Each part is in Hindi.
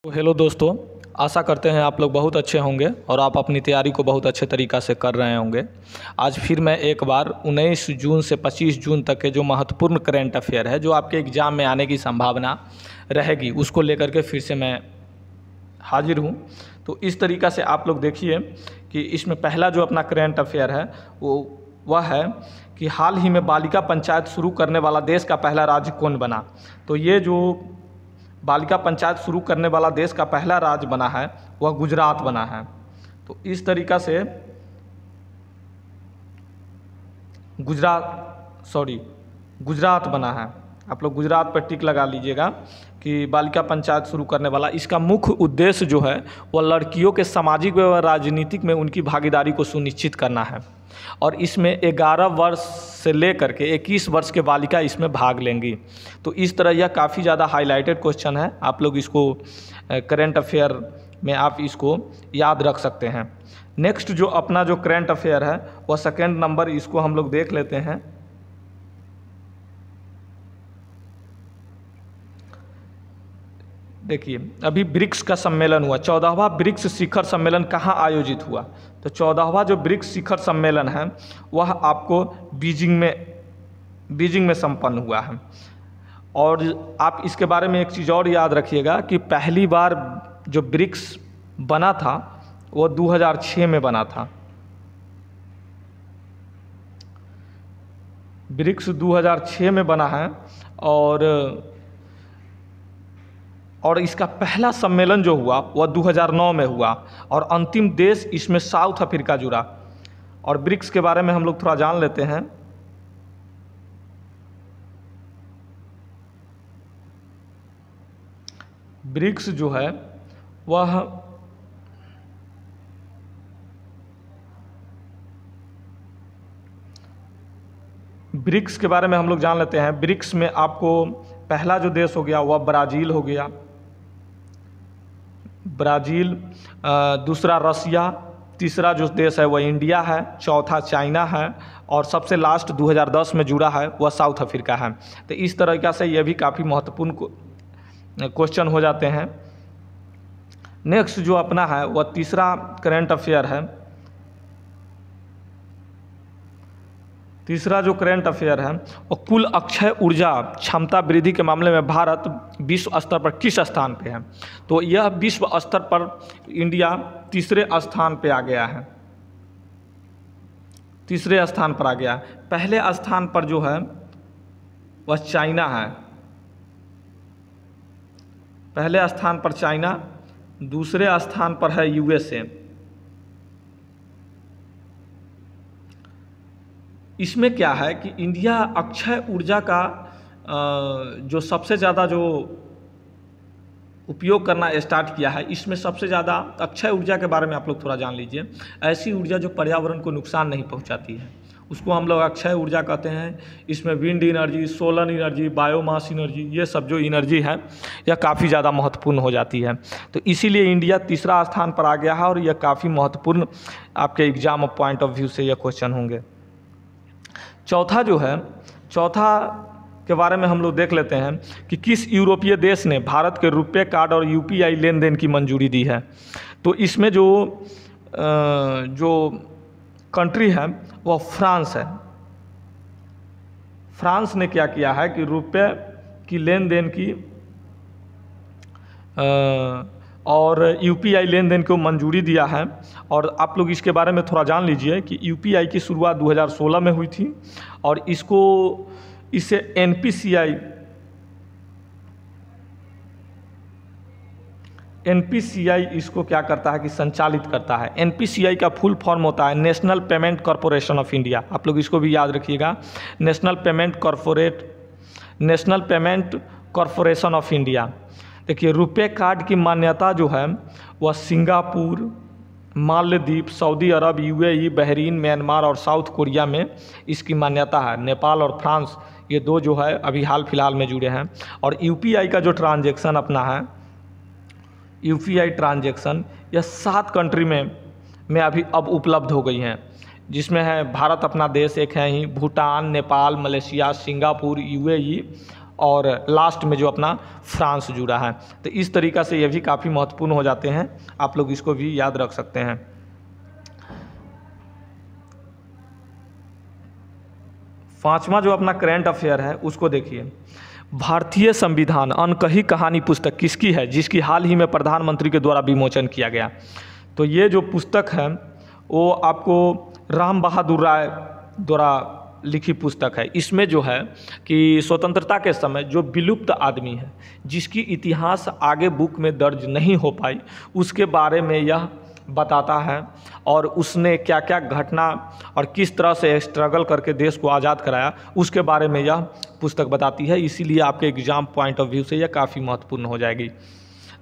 तो हेलो दोस्तों, आशा करते हैं आप लोग बहुत अच्छे होंगे और आप अपनी तैयारी को बहुत अच्छे तरीक़ा से कर रहे होंगे। आज फिर मैं एक बार 19 जून से 25 जून तक के जो महत्वपूर्ण करंट अफेयर है, जो आपके एग्ज़ाम में आने की संभावना रहेगी, उसको लेकर के फिर से मैं हाजिर हूँ। तो इस तरीक़ा से आप लोग देखिए कि इसमें पहला जो अपना करंट अफेयर है वह है कि हाल ही में बालिका पंचायत शुरू करने वाला देश का पहला राज्य कौन बना। तो ये जो बालिका पंचायत शुरू करने वाला देश का पहला राज्य बना है वह गुजरात बना है। तो इस तरीक़ा से गुजरात बना है। आप लोग गुजरात पर टिक लगा लीजिएगा कि बालिका पंचायत शुरू करने वाला। इसका मुख्य उद्देश्य जो है वह लड़कियों के सामाजिक व राजनीतिक में उनकी भागीदारी को सुनिश्चित करना है और इसमें 11 वर्ष से लेकर के 21 वर्ष के बालिका इसमें भाग लेंगी। तो इस तरह यह काफ़ी ज़्यादा हाईलाइटेड क्वेश्चन है। आप लोग इसको करंट अफेयर में आप इसको याद रख सकते हैं। नेक्स्ट जो अपना जो करंट अफेयर है वह सेकेंड नंबर, इसको हम लोग देख लेते हैं। देखिए, अभी ब्रिक्स का सम्मेलन हुआ, 14वां ब्रिक्स शिखर सम्मेलन कहाँ आयोजित हुआ। तो 14वां जो ब्रिक्स शिखर सम्मेलन है वह आपको बीजिंग में संपन्न हुआ है। और आप इसके बारे में एक चीज़ और याद रखिएगा कि पहली बार जो ब्रिक्स बना था वो 2006 में बना था। ब्रिक्स 2006 में बना है और इसका पहला सम्मेलन जो हुआ वह 2009 में हुआ और अंतिम देश इसमें साउथ अफ्रीका जुड़ा। और ब्रिक्स के बारे में हम लोग थोड़ा जान लेते हैं। ब्रिक्स जो है वह ब्रिक्स के बारे में हम लोग जान लेते हैं। ब्रिक्स में आपको पहला जो देश हो गया वह ब्राज़ील हो गया, ब्राज़ील, दूसरा रसिया, तीसरा जो देश है वह इंडिया है, चौथा चाइना है और सबसे लास्ट 2010 में जुड़ा है वह साउथ अफ्रीका है। तो इस तरीक़ा से यह भी काफ़ी महत्वपूर्ण क्वेश्चन हो जाते हैं। नेक्स्ट जो अपना है वह तीसरा करंट अफेयर है। तीसरा जो करंट अफेयर है वो कुल अक्षय ऊर्जा क्षमता वृद्धि के मामले में भारत विश्व स्तर पर किस स्थान पे है। तो यह विश्व स्तर पर इंडिया तीसरे स्थान पे आ गया है, तीसरे स्थान पर आ गया है। पहले स्थान पर जो है वह चाइना है, पहले स्थान पर चाइना, दूसरे स्थान पर है USA। इसमें क्या है कि इंडिया अक्षय ऊर्जा का जो सबसे ज़्यादा जो उपयोग करना स्टार्ट किया है, इसमें सबसे ज़्यादा अक्षय ऊर्जा के बारे में आप लोग थोड़ा जान लीजिए। ऐसी ऊर्जा जो पर्यावरण को नुकसान नहीं पहुंचाती है उसको हम लोग अक्षय ऊर्जा कहते हैं। इसमें wind energy, solar energy, biomass energy, ये सब जो एनर्जी है यह काफ़ी ज़्यादा महत्वपूर्ण हो जाती है। तो इसीलिए इंडिया तीसरा स्थान पर आ गया है और यह काफ़ी महत्वपूर्ण आपके एग्जाम पॉइंट ऑफ व्यू से यह क्वेश्चन होंगे। चौथा जो है, चौथा के बारे में हम लोग देख लेते हैं कि किस यूरोपीय देश ने भारत के रुपए कार्ड और UPI लेन देन की मंजूरी दी है। तो इसमें जो कंट्री है वह फ्रांस है। फ्रांस ने क्या किया है कि रुपए की लेन देन की और UPI लेन देन को मंजूरी दिया है। और आप लोग इसके बारे में थोड़ा जान लीजिए कि UPI की शुरुआत 2016 में हुई थी और इसे NPCI इसको क्या करता है कि संचालित करता है। NPCI का फुल फॉर्म होता है national payment corporation of India. आप लोग इसको भी याद रखिएगा, national payment corporation of India. देखिए, रुपए कार्ड की मान्यता जो है वह सिंगापुर, मालदीव, सऊदी अरब, UAE, बहरीन, म्यांमार और साउथ कोरिया में इसकी मान्यता है। नेपाल और फ्रांस ये दो जो है अभी हाल फिलहाल में जुड़े हैं। और UPI का जो ट्रांजैक्शन अपना है, UPI ट्रांजैक्शन, यह 7 कंट्री में अभी अब उपलब्ध हो गई हैं, जिसमें है भारत अपना देश एक है ही, Bhutan, Nepal, Malaysia, Singapore, UAE और लास्ट में जो अपना फ्रांस जुड़ा है। तो इस तरीक़ा से ये भी काफ़ी महत्वपूर्ण हो जाते हैं, आप लोग इसको भी याद रख सकते हैं। पांचवा जो अपना करंट अफेयर है उसको देखिए। भारतीय संविधान अनकही कहानी पुस्तक किसकी है, जिसकी हाल ही में प्रधानमंत्री के द्वारा विमोचन किया गया। तो ये जो पुस्तक है वो आपको राम बहादुर राय द्वारा लिखी पुस्तक है। इसमें जो है कि स्वतंत्रता के समय जो विलुप्त आदमी है, जिसकी इतिहास आगे बुक में दर्ज नहीं हो पाई, उसके बारे में यह बताता है और उसने क्या क्या घटना और किस तरह से स्ट्रगल करके देश को आज़ाद कराया, उसके बारे में यह पुस्तक बताती है। इसीलिए आपके एग्ज़ाम पॉइंट ऑफ व्यू से यह काफ़ी महत्वपूर्ण हो जाएगी,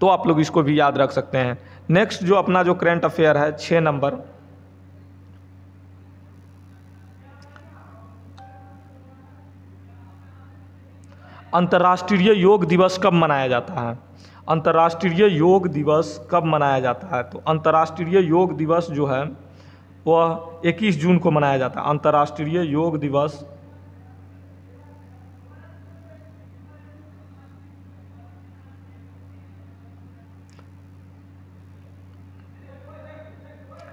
तो आप लोग इसको भी याद रख सकते हैं। नेक्स्ट जो अपना जो करंट अफेयर है 6 नंबर, अंतर्राष्ट्रीय योग दिवस कब मनाया जाता है। अंतर्राष्ट्रीय योग दिवस कब मनाया जाता है, तो अंतर्राष्ट्रीय योग दिवस जो है वह 21 जून को मनाया जाता है। अंतर्राष्ट्रीय योग दिवस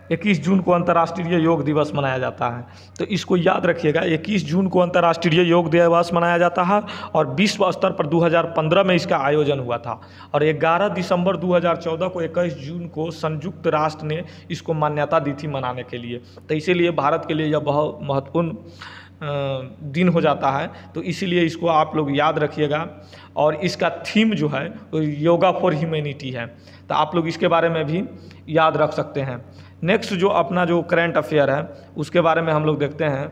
21 जून को अंतर्राष्ट्रीय योग दिवस मनाया जाता है। तो इसको याद रखिएगा, 21 जून को अंतर्राष्ट्रीय योग दिवस मनाया जाता है और विश्व स्तर पर 2015 में इसका आयोजन हुआ था और 11 दिसंबर 2014 को 21 जून को संयुक्त राष्ट्र ने इसको मान्यता दी थी मनाने के लिए। तो इसीलिए भारत के लिए यह बहुत महत्वपूर्ण दिन हो जाता है, तो इसीलिए इसको आप लोग याद रखिएगा। और इसका थीम जो है वो योगा फॉर ह्यूमैनिटी है, तो आप लोग इसके बारे में भी याद रख सकते हैं। नेक्स्ट जो अपना जो करंट अफेयर है उसके बारे में हम लोग देखते हैं।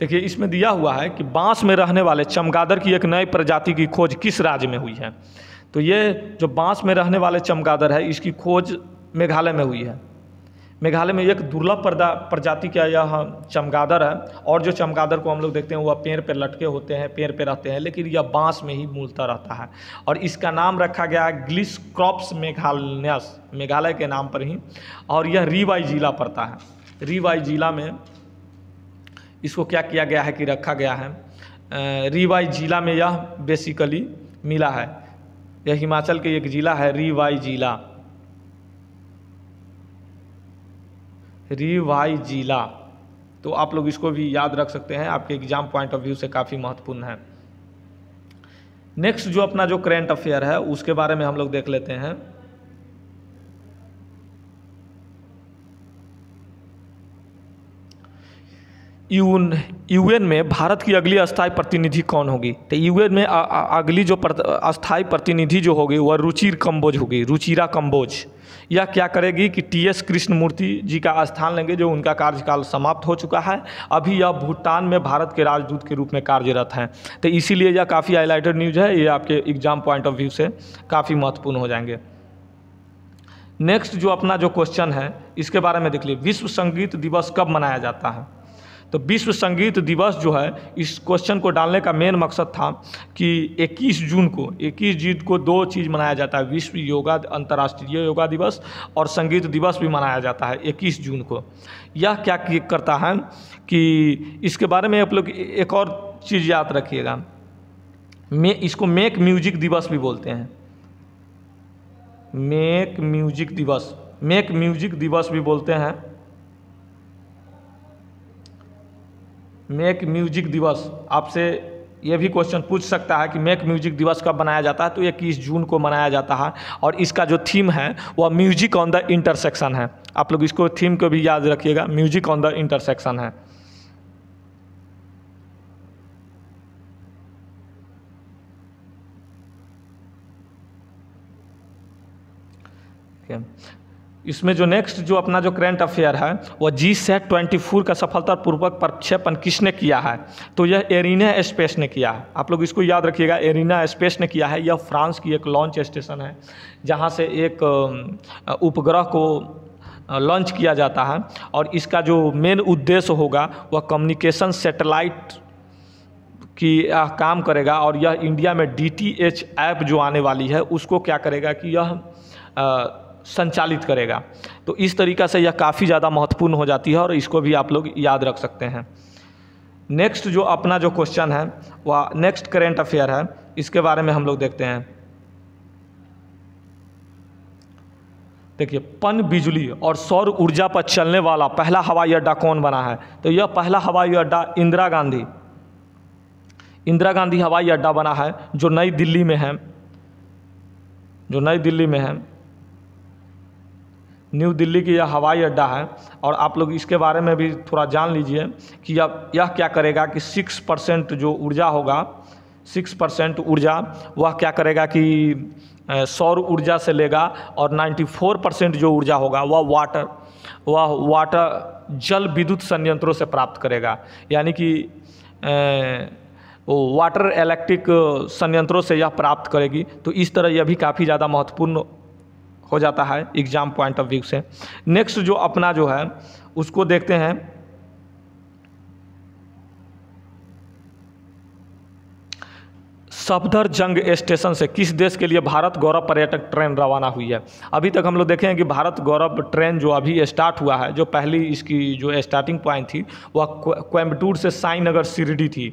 देखिए इसमें दिया हुआ है कि बांस में रहने वाले चमगादड़ की एक नई प्रजाति की खोज किस राज्य में हुई है। तो ये जो बांस में रहने वाले चमगादड़ है इसकी खोज मेघालय में हुई है। मेघालय में एक दुर्लभ प्रजाति का यह चमगादड़ है, और जो चमगादड़ को हम लोग देखते हैं वह पेड़ पे लटके होते हैं, पेड़ पे रहते हैं, लेकिन यह बांस में ही मूलतः रहता है और इसका नाम रखा गया है ग्लिसक्रॉप्स मेघालयस, मेघालय के नाम पर ही, और यह रीवाई जिला पड़ता है। रीवाई जिला में इसको क्या किया गया है कि रखा गया है, रीवाई जिला में यह बेसिकली मिला है। यह हिमाचल के एक जिला है रीवाई जिला, रीवाई जिला। तो आप लोग इसको भी याद रख सकते हैं, आपके एग्जाम पॉइंट ऑफ व्यू से काफ़ी महत्वपूर्ण है। नेक्स्ट जो अपना जो करंट अफेयर है उसके बारे में हम लोग देख लेते हैं। यूएन में भारत की अगली अस्थायी प्रतिनिधि कौन होगी। तो यूएन में अगली जो अस्थायी प्रतिनिधि जो होगी वह रुचिर कंबोज होगी, रुचिरा कंबोज। यह क्या करेगी कि टीएस कृष्णमूर्ति जी का स्थान लेंगे, जो उनका कार्यकाल समाप्त हो चुका है। अभी यह भूटान में भारत के राजदूत के रूप में कार्यरत हैं। तो इसीलिए यह काफ़ी हाईलाइटेड न्यूज़ है, ये आपके एग्जाम पॉइंट ऑफ व्यू से काफ़ी महत्वपूर्ण हो जाएंगे। नेक्स्ट जो अपना जो क्वेश्चन है इसके बारे में देख लीजिए, विश्व संगीत दिवस कब मनाया जाता है। तो विश्व संगीत दिवस जो है, इस क्वेश्चन को डालने का मेन मकसद था कि 21 जून को दो चीज़ मनाया जाता है, विश्व योगा अंतर्राष्ट्रीय योगा दिवस और संगीत दिवस भी मनाया जाता है 21 जून को। यह क्या करता है कि इसके बारे में आप लोग एक और चीज़ याद रखिएगा, इसको मेक म्यूजिक दिवस भी बोलते हैं, मेक म्यूजिक दिवस भी बोलते हैं। मेक म्यूजिक दिवस, आपसे ये भी क्वेश्चन पूछ सकता है कि मेक म्यूजिक दिवस कब मनाया जाता है। तो 21 जून को मनाया जाता है और इसका जो थीम है वह म्यूजिक ऑन द इंटरसेक्शन है। आप लोग इसको थीम को भी याद रखिएगा, म्यूजिक ऑन द इंटरसेक्शन है। इसमें जो नेक्स्ट जो अपना जो करंट अफेयर है वह GSAT-24 का सफलतापूर्वक प्रक्षेपण किसने किया है। तो यह एरिना स्पेस ने किया है। आप लोग इसको याद रखिएगा, एरिना स्पेस ने किया है। यह फ्रांस की एक लॉन्च स्टेशन है जहां से एक उपग्रह को लॉन्च किया जाता है और इसका जो मेन उद्देश्य होगा वह कम्युनिकेशन सैटेलाइट की काम करेगा। और यह इंडिया में DTH ऐप जो आने वाली है उसको क्या करेगा कि यह संचालित करेगा। तो इस तरीक़ा से यह काफ़ी ज़्यादा महत्वपूर्ण हो जाती है और इसको भी आप लोग याद रख सकते हैं। नेक्स्ट जो अपना जो क्वेश्चन है वह नेक्स्ट करेंट अफेयर है, इसके बारे में हम लोग देखते हैं। देखिए, पन बिजली और सौर ऊर्जा पर चलने वाला पहला हवाई अड्डा कौन बना है? तो यह पहला हवाई अड्डा इंदिरा गांधी हवाई अड्डा बना है, जो नई दिल्ली में है, न्यू दिल्ली की यह हवाई अड्डा है। और आप लोग इसके बारे में भी थोड़ा जान लीजिए कि अब यह क्या करेगा कि 6% जो ऊर्जा होगा, 6% ऊर्जा वह क्या करेगा कि सौर ऊर्जा से लेगा, और 94% जो ऊर्जा होगा वह वाटर जल विद्युत संयंत्रों से प्राप्त करेगा, यानी कि वाटर इलेक्ट्रिक संयंत्रों से यह प्राप्त करेगी। तो इस तरह यह भी काफ़ी ज़्यादा महत्वपूर्ण हो जाता है एग्ज़ाम पॉइंट ऑफ व्यू से। नेक्स्ट जो अपना जो है उसको देखते हैं। सफदरजंग स्टेशन से किस देश के लिए भारत गौरव पर्यटक ट्रेन रवाना हुई है? अभी तक हम लोग देखे हैं कि भारत गौरव ट्रेन जो अभी स्टार्ट हुआ है, जो पहली इसकी जो स्टार्टिंग पॉइंट थी वह कोयम्बटूर से साईनगर शिरडी थी,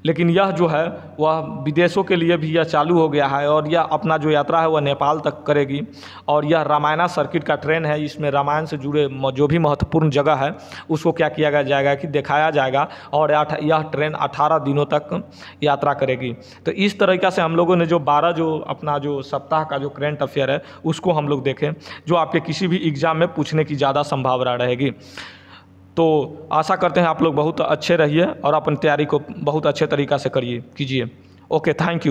लेकिन यह जो है वह विदेशों के लिए भी यह चालू हो गया है, और यह अपना जो यात्रा है वह नेपाल तक करेगी। और यह रामायण सर्किट का ट्रेन है, इसमें रामायण से जुड़े जो भी महत्वपूर्ण जगह है उसको क्या किया जाएगा कि दिखाया जाएगा, और यह ट्रेन 18 दिनों तक यात्रा करेगी। तो इस तरीक़े से हम लोगों ने जो 12 जो अपना जो सप्ताह का जो करेंट अफेयर है उसको हम लोग देखें, जो आपके किसी भी एग्ज़ाम में पूछने की ज़्यादा संभावना रहेगी। तो आशा करते हैं आप लोग बहुत अच्छे रहिए और अपनी तैयारी को बहुत अच्छे तरीक़ा से कीजिए। Okay, thank you.